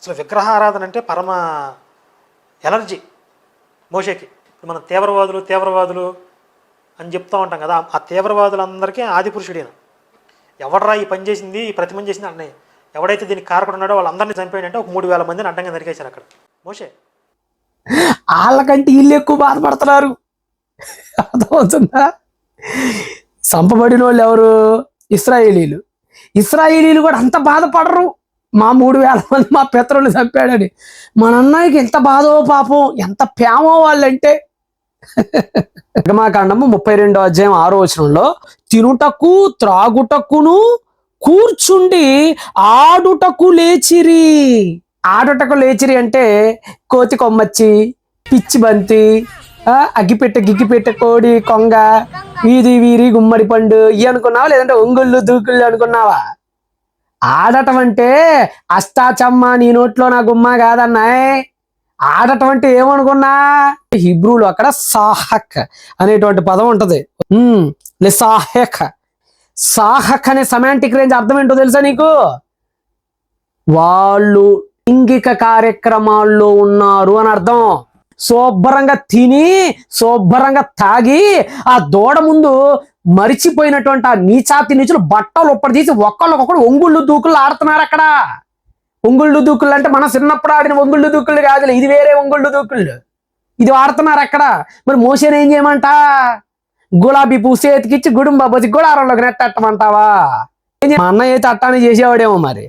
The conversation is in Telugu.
అసలు విగ్రహారాధన అంటే పరమ ఎలర్జీ మోషేకి. ఇప్పుడు మనం తీవ్రవాదులు అని చెప్తూ ఉంటాం కదా, ఆ తీవ్రవాదులందరికీ ఆదిపురుషుడైన. ఎవడరా ఈ పని చేసింది, ఈ ప్రతిమని చేసింది అన్నయ్య, ఎవడైతే దీనికి కారకుడు ఉన్నాడో వాళ్ళందరినీ చంపాడంటే ఒక 3000 మందిని అడ్డంగా నరికేశారు అక్కడ మోషే. వాళ్ళకంటే వీళ్ళు ఎక్కువ బాధపడుతున్నారు. అర్థమవుతుందా? చంపబడిన వాళ్ళు ఎవరు? ఇస్రాయేలీలు కూడా అంత బాధపడరు. మా 3000 మంది మా పితరులు చంపాడని. మన అన్నయ్యకి ఎంత బాధో పాపం, ఎంత ప్రేమో వాళ్ళంటే. నిర్గమాకాండము 32వ అధ్యాయం 6వ వచనంలో తినుటకు త్రాగుటకును కూర్చుండి ఆడుటకు లేచిరి. ఆడుటకు లేచిరి అంటే కోతి కొమ్మచ్చి, పిచ్చి బంతి, గిగ్గిపెట్టె కోడి కొంగ, వీరి గుమ్మడి పండు ఇవి అనుకున్నావా, లేదంటే ఒంగుళ్ళు దూకుళ్ళు అనుకున్నావా? ఆడటం అంటే అష్టాచమ్మ నీ నోట్లో నా గుమ్మ కాదన్నాయ్. ఆడటం అంటే ఏమనుకున్నా, హిబ్రూలో అక్కడ సాహక్ అనేటువంటి పదం ఉంటది. సాహక్ అనే సెమాంటిక్ రేంజ్ అర్థం ఏంటో తెలుసా నీకు? వాళ్ళు లైంగిక కార్యక్రమాల్లో ఉన్నారు అని అర్థం. శుభ్రంగా తిని శుభ్రంగా తాగి ఆ దూడ ముందు మరిచిపోయినటువంటి ఆ నీచాతి నీచులు బట్టలు ఒప్పటి తీసి ఒక్కళ్ళొకడు ఒంగుళ్ళు దూకుళ్ళు ఆడుతున్నారు అక్కడ. ఒంగుళ్ళు దూకుళ్ళు అంటే మన చిన్నప్పుడు ఆడిన ఒంగుళ్ళు దూకుళ్ళు కాదులే, ఇది వేరే ఒంగుళ్ళు దూకుళ్ళు, ఇది ఆడుతున్నారు అక్కడ. మరి మోసేని ఏం చేయమంట? గులాబీ పువ్వు చేతికిచ్చి గుడుంబ బతి గుడారంలోకి నెట్టమంటావా? మా అన్నయ్య అయితే అట్టానే చేసేవాడేమో మరి.